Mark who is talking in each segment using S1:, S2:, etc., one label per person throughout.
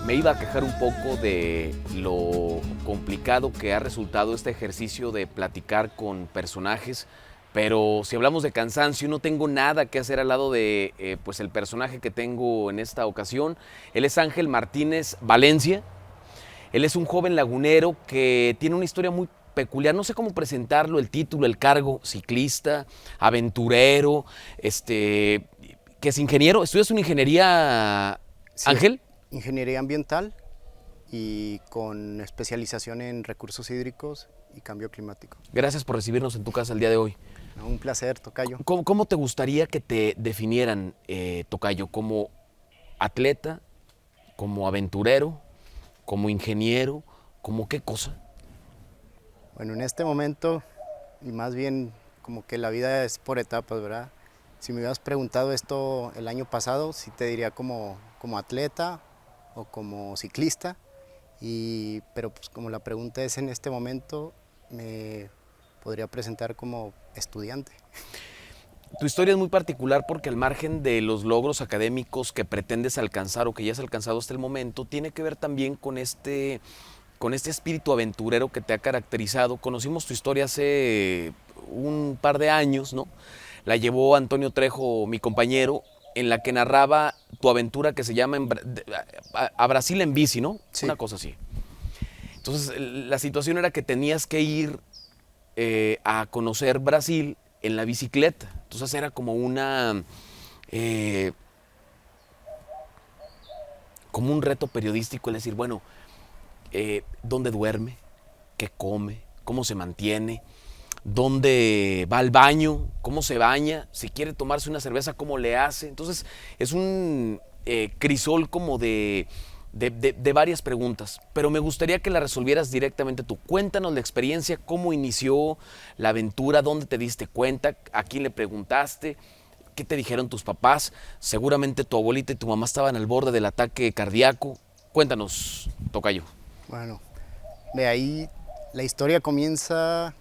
S1: Me iba a quejar un poco de lo complicado que ha resultado este ejercicio de platicar con personajes, pero si hablamos de cansancio, no tengo nada que hacer al lado de pues el personaje que tengo en esta ocasión. Él es Ángel Martínez Valencia. Él es un joven lagunero que tiene una historia muy peculiar. No sé cómo presentarlo, el título, el cargo: ciclista, aventurero, que es ingeniero. ¿Estudias una ingeniería,
S2: Sí,
S1: Ángel?
S2: ingeniería ambiental y con especialización en recursos hídricos y cambio climático.
S1: Gracias por recibirnos en tu casa el día de hoy.
S2: Un placer, tocayo.
S1: ¿Cómo te gustaría que te definieran, tocayo? ¿Como atleta, como aventurero, como ingeniero, como qué cosa?
S2: Bueno, en este momento, y más bien como que la vida es por etapas, ¿verdad? Si me hubieras preguntado esto el año pasado, sí te diría como atleta o como ciclista, pero pues como la pregunta es en este momento, me podría presentar como estudiante.
S1: Tu historia es muy particular porque al margen de los logros académicos que pretendes alcanzar o que ya has alcanzado hasta el momento, tiene que ver también con este espíritu aventurero que te ha caracterizado. Conocimos tu historia hace un par de años, ¿no? La llevó Antonio Trejo, mi compañero, en la que narraba tu aventura que se llama a Brasil en bici, ¿no?
S2: Sí.
S1: Una cosa así. Entonces, la situación era que tenías que ir a conocer Brasil en la bicicleta. Entonces era como como un reto periodístico, es decir, bueno, dónde duerme, qué come, cómo se mantiene, dónde va al baño, cómo se baña, si quiere tomarse una cerveza, cómo le hace. Entonces es un crisol como de varias preguntas, pero me gustaría que la resolvieras directamente tú. Cuéntanos la experiencia, cómo inició la aventura, dónde te diste cuenta, a quién le preguntaste, qué te dijeron tus papás. Seguramente tu abuelita y tu mamá estaban al borde del ataque cardíaco. Cuéntanos, tocayo.
S2: Bueno, de ahí la historia comienza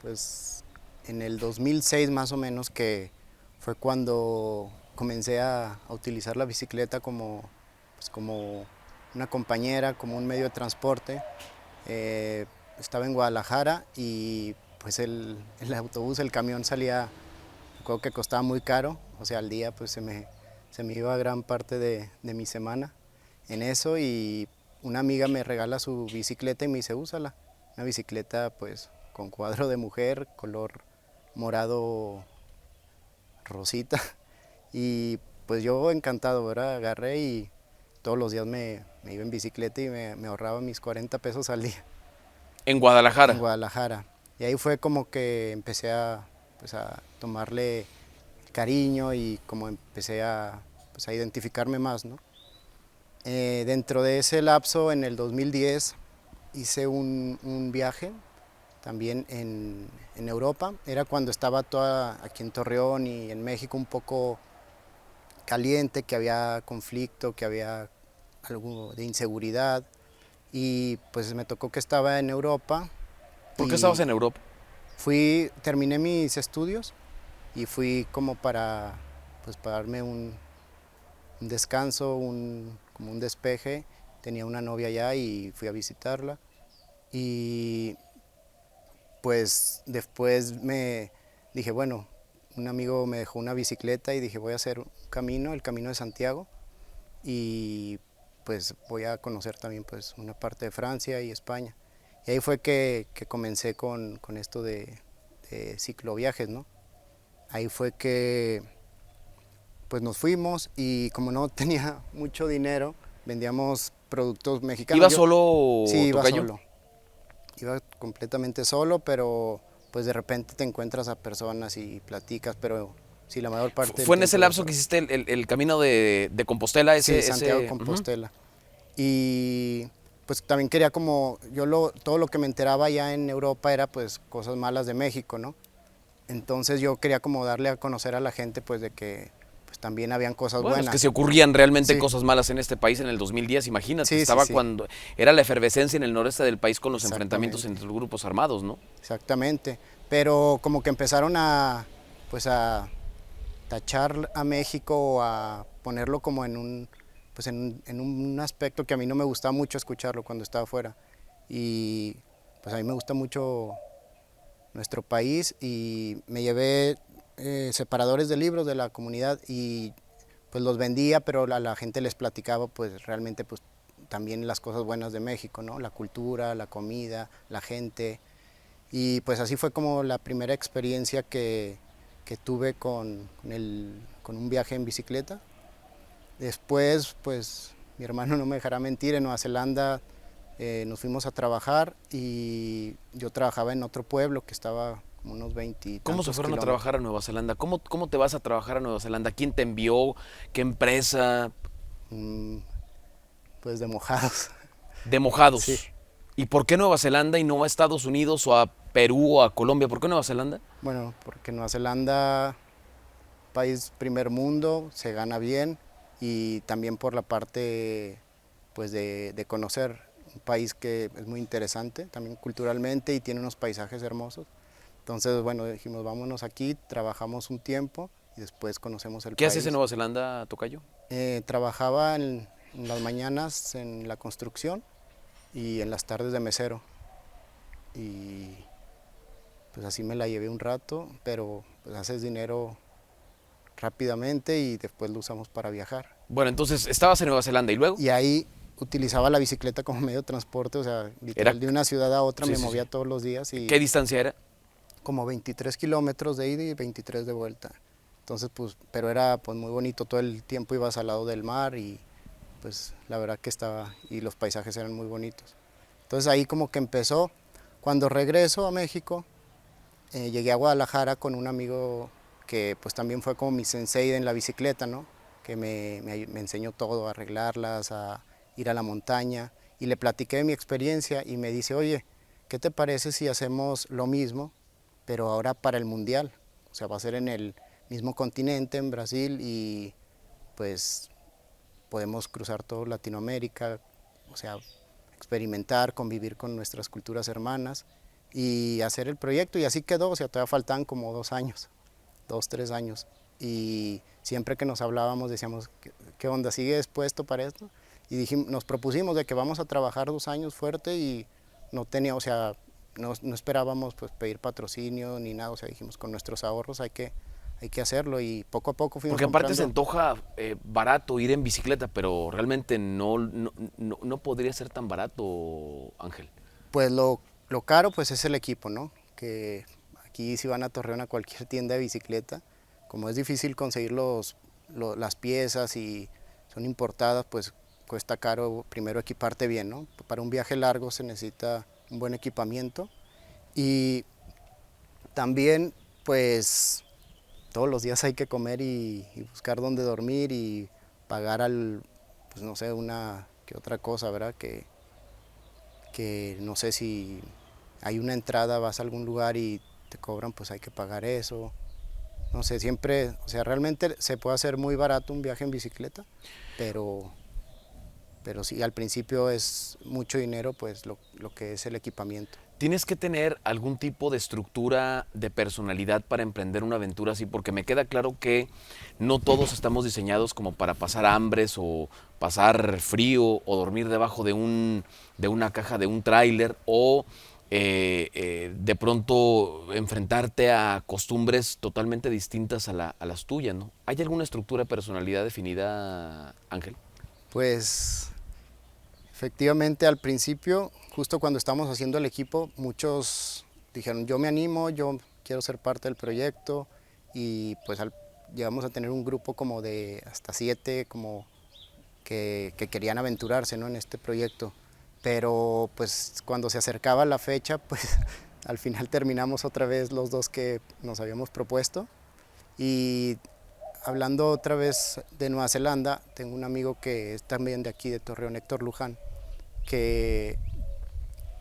S2: pues en el 2006 más o menos, que fue cuando comencé a utilizar la bicicleta como una compañera, como un medio de transporte. Estaba en Guadalajara y pues el autobús, el camión salía, creo que costaba muy caro, o sea, al día pues se me iba gran parte de mi semana en eso, y una amiga me regala su bicicleta y me dice, úsala. Una bicicleta pues con cuadro de mujer, color morado rosita, y pues yo encantado, ¿verdad? Agarré y todos los días me iba en bicicleta y me ahorraba mis 40 pesos al día.
S1: En Guadalajara.
S2: En Guadalajara. Y ahí fue como que empecé pues a tomarle cariño y como empecé pues a identificarme más, ¿no? Dentro de ese lapso, en el 2010, hice un viaje también en Europa. Era cuando estaba toda aquí en Torreón y en México un poco caliente, que había conflicto, que había algo de inseguridad, y pues me tocó que estaba en Europa.
S1: ¿Por qué estabas en Europa?
S2: Terminé mis estudios y fui como pues para darme un descanso, como un despeje. Tenía una novia allá y fui a visitarla, y pues después me dije, bueno, un amigo me dejó una bicicleta y dije, voy a hacer un camino, el Camino de Santiago, y pues voy a conocer también pues una parte de Francia y España. Y ahí fue que comencé con esto de cicloviajes, ¿no? Ahí fue que pues nos fuimos, y como no tenía mucho dinero, vendíamos productos mexicanos.
S1: ¿Ibas solo,
S2: Sí, iba
S1: tocayo?
S2: solo. Iba completamente solo, pero pues de repente te encuentras a personas y platicas, pero sí, la mayor parte del
S1: ¿Fue en ese
S2: tiempo iba
S1: lapso
S2: solo.
S1: que hiciste el camino de Compostela?
S2: Sí, Santiago de Compostela. Y pues también quería todo lo que me enteraba ya en Europa era pues cosas malas de México, ¿no? Entonces yo quería como darle a conocer a la gente pues de que pues también habían cosas
S1: Bueno, es
S2: buenas.
S1: que se ocurrían realmente
S2: Sí.
S1: cosas malas en este país en el 2010, imagínate.
S2: Sí, sí,
S1: Estaba
S2: sí.
S1: cuando era la efervescencia en el noreste del país con los enfrentamientos
S2: Exactamente.
S1: entre los grupos armados, ¿no?
S2: Exactamente. Pero como que empezaron pues a tachar a México o a ponerlo como en un, pues en un aspecto que a mí no me gustaba mucho escucharlo cuando estaba afuera. Y pues a mí me gusta mucho nuestro país y me llevé separadores de libros de la comunidad y pues los vendía, pero a la gente les platicaba pues realmente pues también las cosas buenas de México, ¿no? La cultura, la comida, la gente. Y pues así fue como la primera experiencia que tuve con un viaje en bicicleta. Después, pues mi hermano no me dejará mentir, en Nueva Zelanda nos fuimos a trabajar y yo trabajaba en otro pueblo que estaba como unos 20 y
S1: ¿Cómo se
S2: tantos
S1: fueron a
S2: kilómetros.
S1: trabajar a Nueva Zelanda? ¿Cómo te vas a trabajar a Nueva Zelanda? ¿Quién te envió? ¿Qué empresa?
S2: Mm, pues de mojados.
S1: De
S2: Sí.
S1: mojados. ¿Y por qué Nueva Zelanda y no a Estados Unidos o a Perú o a Colombia? ¿Por qué Nueva Zelanda?
S2: Bueno, porque Nueva Zelanda, país primer mundo, se gana bien y también por la parte pues de conocer un país que es muy interesante también culturalmente y tiene unos paisajes hermosos. Entonces, bueno, dijimos, vámonos aquí, trabajamos un tiempo y después conocemos el
S1: ¿Qué haces en
S2: país.
S1: Nueva Zelanda, tocayo?
S2: Trabajaba en las mañanas en la construcción y en las tardes de mesero. Y pues así me la llevé un rato, pero pues haces dinero rápidamente y después lo usamos para viajar.
S1: Bueno, entonces estabas en Nueva Zelanda y luego
S2: Y ahí utilizaba la bicicleta como medio de transporte, o sea,
S1: era...
S2: literal de una ciudad a otra
S1: Sí,
S2: me
S1: sí, sí.
S2: movía todos los días y
S1: ¿Qué distancia era?
S2: como 23 kilómetros de ida y 23 de vuelta. Entonces, pues, pero era pues muy bonito, todo el tiempo ibas al lado del mar y pues la verdad que estaba, y los paisajes eran muy bonitos. Entonces ahí como que empezó. Cuando regreso a México, llegué a Guadalajara con un amigo que pues también fue como mi sensei en la bicicleta, ¿no? Que me enseñó todo, a arreglarlas, a ir a la montaña. Y le platiqué de mi experiencia y me dice, oye, ¿qué te parece si hacemos lo mismo, pero ahora para el mundial? O sea, va a ser en el mismo continente, en Brasil, y pues podemos cruzar todo Latinoamérica, o sea, experimentar, convivir con nuestras culturas hermanas y hacer el proyecto. Y así quedó, o sea, todavía faltan como 2 años, 2, 3 años. Y siempre que nos hablábamos decíamos, ¿qué onda? ¿Sigues puesto para esto? Y dijimos, nos propusimos de que vamos a trabajar 2 años fuerte y no tenía, o sea, no esperábamos pues pedir patrocinio ni nada, o sea, dijimos con nuestros ahorros hay que hacerlo y poco a poco fuimos
S1: Porque aparte se
S2: comprando.
S1: antoja barato ir en bicicleta, pero realmente no podría ser tan barato, Ángel.
S2: Pues lo caro pues es el equipo, ¿no? Que aquí si van a Torreón a cualquier tienda de bicicleta, como es difícil conseguir las piezas y son importadas, pues cuesta caro primero equiparte bien, ¿no? Para un viaje largo se necesita un buen equipamiento y también pues todos los días hay que comer y buscar dónde dormir y pagar pues no sé, una que otra cosa, ¿verdad? Que no sé si hay una entrada, vas a algún lugar y te cobran, pues hay que pagar eso. No sé, siempre, o sea, realmente se puede hacer muy barato un viaje en bicicleta, pero, pero sí, al principio es mucho dinero, pues lo que es el equipamiento.
S1: Tienes que tener algún tipo de estructura de personalidad para emprender una aventura así, porque me queda claro que no todos estamos diseñados como para pasar hambres o pasar frío o dormir debajo de una caja de un tráiler o de pronto enfrentarte a costumbres totalmente distintas a las tuyas, ¿no? ¿Hay alguna estructura de personalidad definida, Ángel?
S2: Pues efectivamente al principio, justo cuando estábamos haciendo el equipo, muchos dijeron, yo me animo, yo quiero ser parte del proyecto y pues llegamos a tener un grupo como de hasta 7, como que querían aventurarse, ¿no? En este proyecto. Pero pues cuando se acercaba la fecha, pues al final terminamos otra vez los dos que nos habíamos propuesto. Y hablando otra vez de Nueva Zelanda, tengo un amigo que es también de aquí, de Torreón, Héctor Luján, que,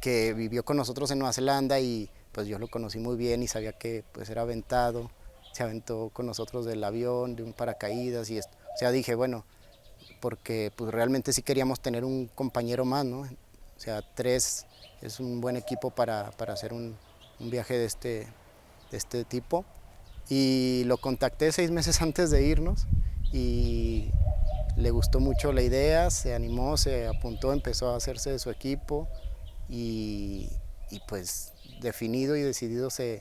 S2: que vivió con nosotros en Nueva Zelanda y pues yo lo conocí muy bien y sabía que pues era aventado, se aventó con nosotros del avión, de un paracaídas y esto. O sea, dije, bueno, porque pues realmente sí queríamos tener un compañero más, ¿no? O sea, 3 es un buen equipo para hacer un viaje de este tipo. y lo contacté 6 meses antes de irnos y le gustó mucho la idea, se animó, se apuntó, empezó a hacerse de su equipo y, y pues definido y decidido se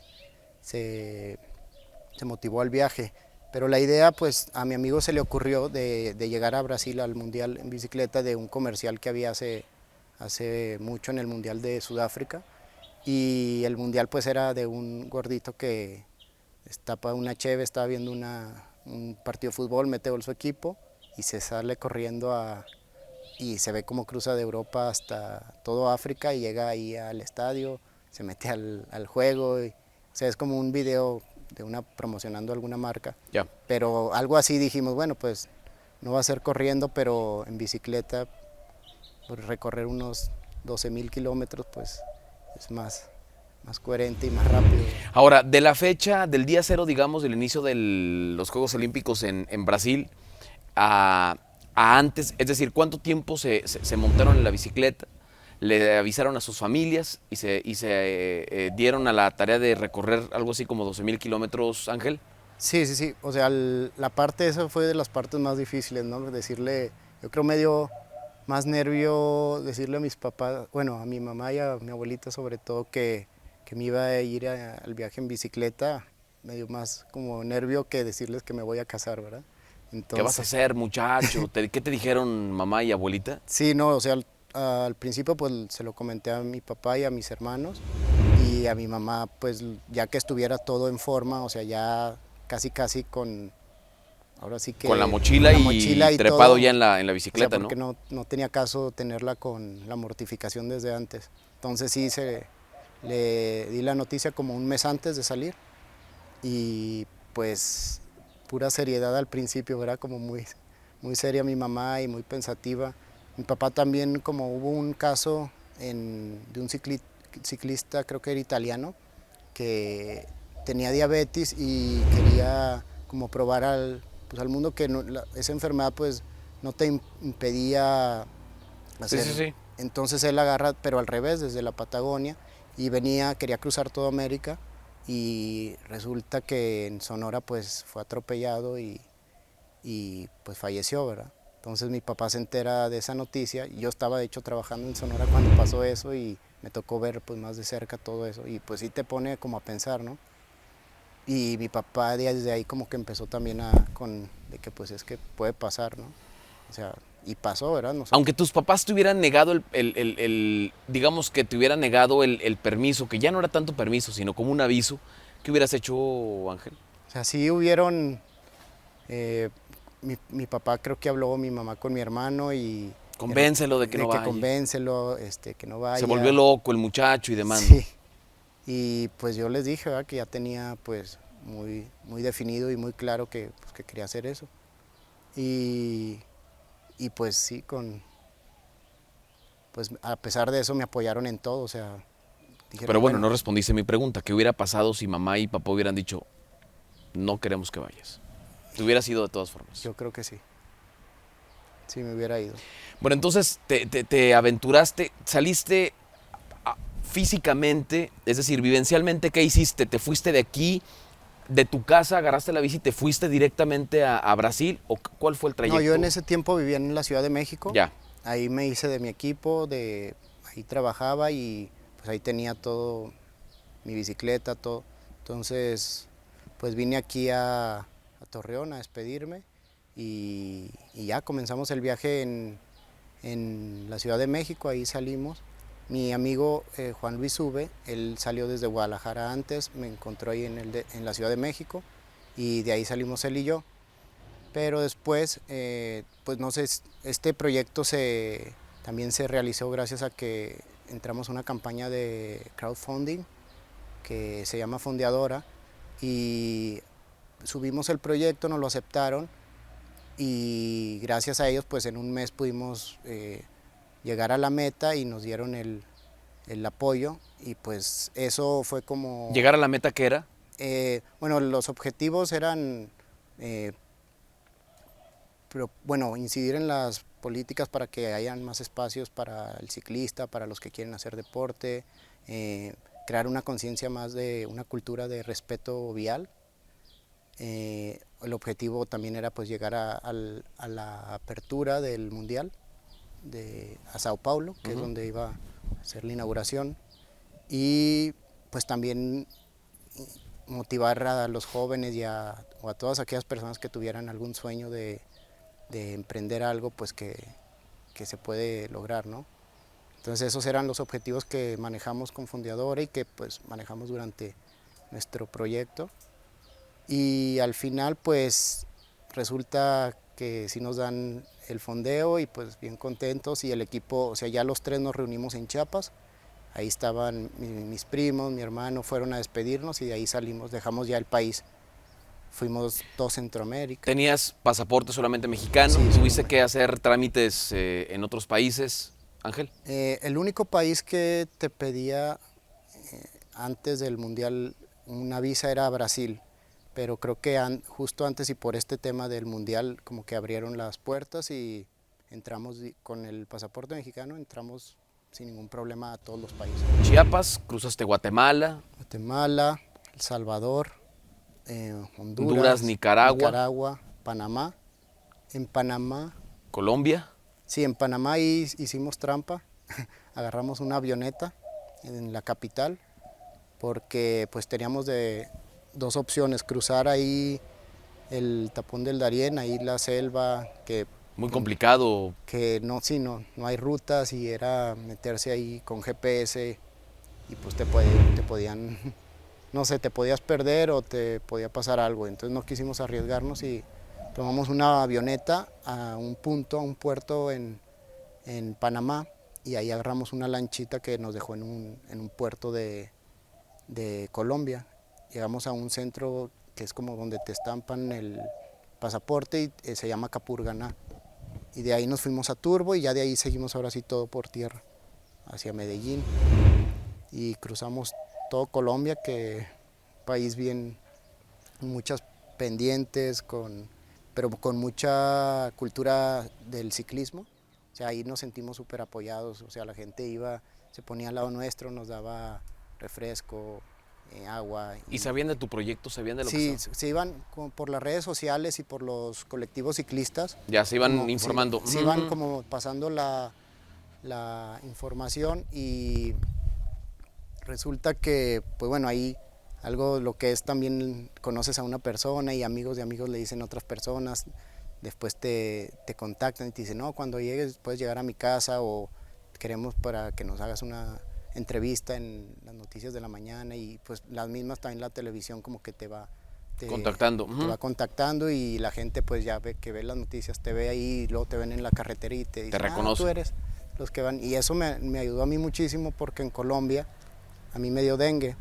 S2: motivó al viaje. Pero la idea, pues a mi amigo se le ocurrió de llegar a Brasil al Mundial en bicicleta de un comercial que había hace mucho en el Mundial de Sudáfrica. Y el Mundial pues era de un gordito que destapa una cheve, estaba viendo un partido de fútbol, mete gol su equipo y se sale corriendo y se ve cómo cruza de Europa hasta todo África y llega ahí al estadio, se mete al juego. O sea, es como un video de promocionando alguna marca.
S1: Ya.
S2: Pero algo así dijimos, bueno, pues no va a ser corriendo, pero en bicicleta, pues, recorrer unos 12,000 kilómetros, pues es más coherente y más rápido.
S1: Ahora, de la fecha, del día cero, digamos, del inicio de los Juegos Olímpicos en Brasil, a antes, es decir, ¿cuánto tiempo se montaron en la bicicleta? Le avisaron a sus familias y se dieron a la tarea de recorrer algo así como 12,000 kilómetros, Ángel.
S2: Sí. O sea, la parte esa fue de las partes más difíciles, ¿no? Decirle, yo creo me dio más nervio decirle a mis papás, bueno, a mi mamá y a mi abuelita sobre todo, que me iba a ir al viaje en bicicleta. Me dio más como nervio que decirles que me voy a casar, ¿verdad?
S1: ¿Qué vas a hacer, muchacho? ¿Qué te dijeron mamá y abuelita?
S2: Sí, no, o sea, al principio pues se lo comenté a mi papá y a mis hermanos y a mi mamá pues ya que estuviera todo en forma, o sea, ya casi con, ahora sí que...
S1: Con la mochila,
S2: con la
S1: y
S2: mochila y
S1: trepado
S2: todo,
S1: ya en la
S2: o
S1: bicicleta,
S2: sea, porque no tenía caso tenerla con la mortificación desde antes. Entonces sí, le di la noticia como un mes antes de salir y pues pura seriedad al principio, ¿verdad? Como muy seria mi mamá y muy pensativa. Mi papá también, como hubo un caso de un ciclista, creo que era italiano, que tenía diabetes y quería como probar pues al mundo que esa enfermedad pues no te impedía hacer.
S1: Sí.
S2: Entonces él agarra, pero al revés, desde la Patagonia, y quería cruzar toda América y resulta que en Sonora pues fue atropellado y pues falleció, ¿verdad? Entonces mi papá se entera de esa noticia, yo estaba de hecho trabajando en Sonora cuando pasó eso y me tocó ver pues más de cerca todo eso y pues sí te pone como a pensar, ¿no? Y mi papá desde ahí como que empezó también de que pues es que puede pasar, ¿no? O sea, y pasó, ¿verdad?
S1: Aunque tus papás te hubieran negado digamos que te hubieran negado el permiso, que ya no era tanto permiso, sino como un aviso, ¿qué hubieras hecho, Ángel?
S2: O sea, sí hubieron, mi papá creo que habló mi mamá con mi hermano y...
S1: Convéncelo de que no vaya.
S2: Convéncelo, que no vaya.
S1: Se volvió loco el muchacho y demás.
S2: Sí. Y pues yo les dije, ¿verdad? Que ya tenía pues muy definido y muy claro pues, que quería hacer eso. Y pues sí, pues a pesar de eso me apoyaron en todo, o sea, dijeron,
S1: Pero bueno, no respondiste mi pregunta. ¿Qué hubiera pasado si mamá y papá hubieran dicho, no queremos que vayas? ¿Te hubieras ido de todas formas?
S2: Yo creo que sí. Sí, me hubiera ido.
S1: Bueno, entonces te aventuraste, saliste físicamente, es decir, vivencialmente, ¿qué hiciste? ¿Te fuiste de aquí, de tu casa, agarraste la bici y te fuiste directamente a Brasil? ¿O cuál fue el trayecto?
S2: No, yo en ese tiempo vivía en la Ciudad de México.
S1: Ya.
S2: Ahí me hice de mi equipo, ahí trabajaba y pues ahí tenía todo, mi bicicleta, todo. Entonces, pues vine aquí a Torreón a despedirme y ya comenzamos el viaje en la Ciudad de México, ahí salimos. Mi amigo Juan Luis Ube, él salió desde Guadalajara antes, me encontró ahí en la Ciudad de México y de ahí salimos él y yo. Pero después, pues no sé, este proyecto también se realizó gracias a que entramos a una campaña de crowdfunding que se llama Fondeadora y subimos el proyecto, nos lo aceptaron y gracias a ellos pues en un mes pudimos llegar a la meta y nos dieron el apoyo y pues eso fue como...
S1: ¿Llegar a la meta qué era?
S2: Bueno, los objetivos eran, incidir en las políticas para que hayan más espacios para el ciclista, para los que quieren hacer deporte, crear una conciencia más de una cultura de respeto vial, El objetivo también era pues llegar a la apertura del Mundial a Sao Paulo, que es donde iba a ser la inauguración, y pues también motivar a los jóvenes o a todas aquellas personas que tuvieran algún sueño de emprender algo, pues que se puede lograr, ¿no? Entonces esos eran los objetivos que manejamos con Fondeadora y que pues manejamos durante nuestro proyecto. Y al final pues resulta que sí nos dan el fondeo y pues bien contentos, y el equipo, o sea, ya los tres nos reunimos en Chiapas. Ahí estaban mis primos, mi hermano, fueron a despedirnos y de ahí salimos, dejamos ya el país. Fuimos todo Centroamérica.
S1: ¿Tenías pasaporte solamente mexicano?
S2: Sí,
S1: ¿Tuviste que hacer trámites en otros países, Ángel?
S2: El único país que te pedía antes del Mundial una visa era Brasil, pero creo que justo antes y por este tema del Mundial como que abrieron las puertas y entramos con el pasaporte mexicano, entramos sin ningún problema a todos los países.
S1: Chiapas, cruzaste Guatemala.
S2: Guatemala, El Salvador, Honduras,
S1: Nicaragua,
S2: Panamá. En Panamá,
S1: Colombia.
S2: sí, en Panamá hicimos trampa, agarramos una avioneta en la capital, porque pues teníamos dos opciones: cruzar ahí el tapón del Darién, ahí la selva, que
S1: muy complicado.
S2: Que no hay rutas, y era meterse ahí con GPS y pues te podían, no sé, te podías perder o te podía pasar algo. Entonces no quisimos arriesgarnos y tomamos una avioneta a un puerto en Panamá, y ahí agarramos una lanchita que nos dejó en un puerto de Colombia. Llegamos a un centro que es como donde te estampan el pasaporte y se llama Capurganá. Y de ahí nos fuimos a Turbo y ya de ahí seguimos ahora sí todo por tierra, hacia Medellín. Y cruzamos todo Colombia, que país bien, muchas pendientes, pero con mucha cultura del ciclismo. O sea, ahí nos sentimos súper apoyados, o sea, la gente se ponía al lado nuestro, nos daba refresco, agua.
S1: ¿Y sabían de tu proyecto? ¿Sabían de lo que
S2: Sí,
S1: estaba?
S2: se iban por las redes sociales y por los colectivos ciclistas.
S1: Ya se iban informando.
S2: Se iban como pasando la información, y resulta que, pues bueno, ahí lo que es también, conoces a una persona y amigos de amigos le dicen a otras personas, después te contactan y te dicen, no, cuando llegues puedes llegar a mi casa, o queremos para que nos hagas una entrevista en las noticias de la mañana, y pues las mismas también la televisión como que te va
S1: contactando.
S2: Te va contactando, y la gente pues ya ve las noticias, te ve ahí, y luego te ven en la carretera y te dicen,
S1: reconoce.
S2: Tú eres los que van. Y eso me ayudó a mí muchísimo, porque en Colombia a mí me dio dengue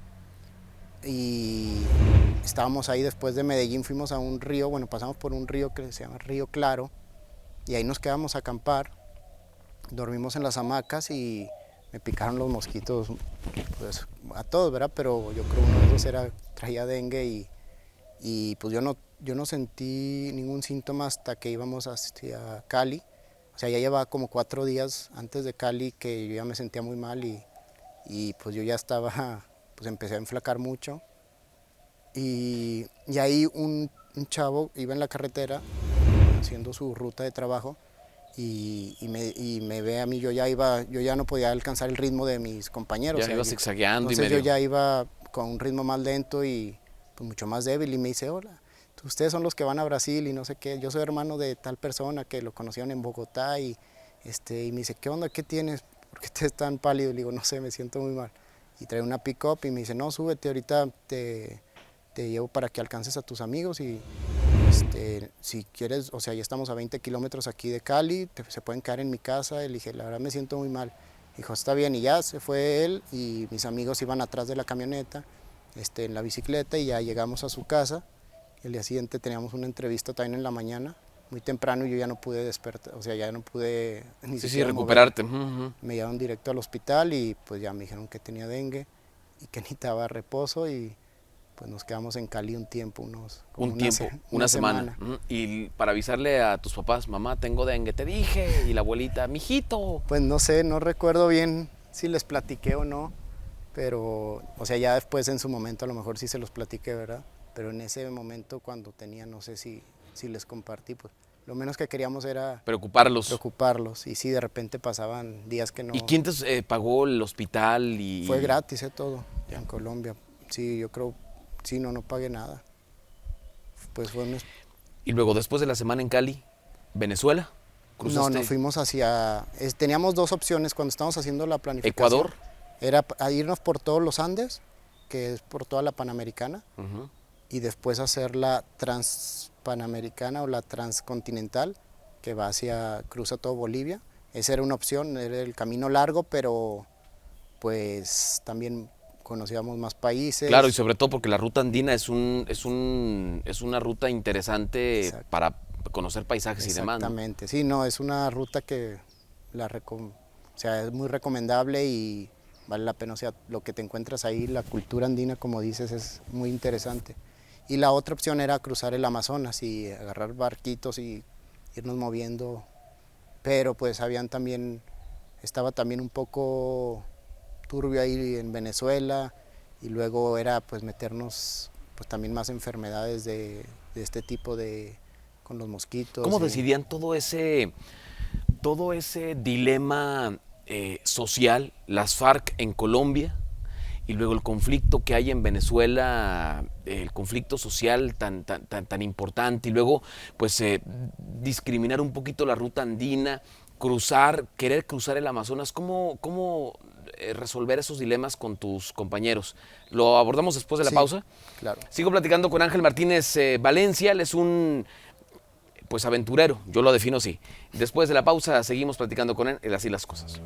S2: y estábamos ahí después de Medellín, fuimos a un río, bueno, pasamos por un río que se llama Río Claro, y ahí nos quedamos a acampar, dormimos en las hamacas y me picaron los mosquitos, pues a todos, ¿verdad? Pero yo creo uno de esos traía dengue, y pues yo no sentí ningún síntoma hasta que íbamos hacia Cali. O sea, ya llevaba como 4 días antes de Cali que yo ya me sentía muy mal, y pues yo ya estaba, pues empecé a enflacar mucho. Y ahí un chavo iba en la carretera haciendo su ruta de trabajo, y me ve a mí, yo ya no podía alcanzar el ritmo de mis compañeros.
S1: Ya iba zigzagueando.
S2: Entonces yo ya iba con un ritmo más lento y pues mucho más débil, y me dice, hola, ustedes son los que van a Brasil y no sé qué, yo soy hermano de tal persona que lo conocieron en Bogotá, y me dice, ¿qué onda? ¿Qué tienes? ¿Por qué te tan pálido? Y le digo, no sé, me siento muy mal. Y trae una pick-up y me dice, no, súbete, ahorita te llevo para que alcances a tus amigos, y si quieres, o sea, ya estamos a 20 kilómetros aquí de Cali, se pueden quedar en mi casa. Y le dije, la verdad me siento muy mal. Dijo, está bien, y ya se fue él, y mis amigos iban atrás de la camioneta, en la bicicleta, y ya llegamos a su casa. El día siguiente teníamos una entrevista también en la mañana, muy temprano, y yo ya no pude despertar, o sea, ya no pude ni siquiera
S1: recuperarte.
S2: Me llevaron directo al hospital, y pues ya me dijeron que tenía dengue y que necesitaba reposo, y pues nos quedamos en Cali un tiempo,
S1: una semana. Y para avisarle a tus papás, mamá, tengo dengue, te dije, y la abuelita, mijito.
S2: Pues no sé, no recuerdo bien si les platiqué o no, pero, o sea, ya después en su momento a lo mejor sí se los platiqué, ¿verdad? pero en ese momento cuando tenía, no sé si les compartí, pues lo menos que queríamos era preocuparlos, y sí, de repente pasaban días que no.
S1: ¿Y quién te pagó el hospital?
S2: Fue gratis todo
S1: Ya.
S2: en Colombia. Sí, yo creo, sí, no pagué nada. Pues fue
S1: Y luego, después de la semana en Cali, ¿Venezuela?
S2: No, nos fuimos hacia... teníamos dos opciones cuando estábamos haciendo la planificación.
S1: ¿Ecuador?
S2: Era irnos por todos los Andes, que es por toda la Panamericana, y después hacer la Transpanamericana o la Transcontinental, que va cruza todo Bolivia. Esa era una opción, era el camino largo, pero pues también conocíamos más países.
S1: Claro, y sobre todo porque la ruta andina es una ruta interesante. Exacto. Para conocer paisajes y demás, ¿no?
S2: Exactamente, sí, no, es una ruta que o sea, es muy recomendable y vale la pena, o sea, lo que te encuentras ahí, la cultura andina, como dices, es muy interesante. Y la otra opción era cruzar el Amazonas y agarrar barquitos y irnos moviendo, pero pues estaba también un poco turbio ahí en Venezuela, y luego era pues meternos pues también más enfermedades de este tipo con los mosquitos.
S1: ¿Cómo decidían todo ese dilema social, las FARC en Colombia y luego el conflicto que hay en Venezuela, el conflicto social tan importante, y luego pues discriminar un poquito la ruta andina, querer cruzar el Amazonas? ¿Cómo resolver esos dilemas con tus compañeros? ¿Lo abordamos después de la pausa?
S2: Claro.
S1: Sigo platicando con Ángel Martínez Valencia. Él es un aventurero, yo lo defino así. Después de la pausa seguimos platicando con él, Así las Cosas.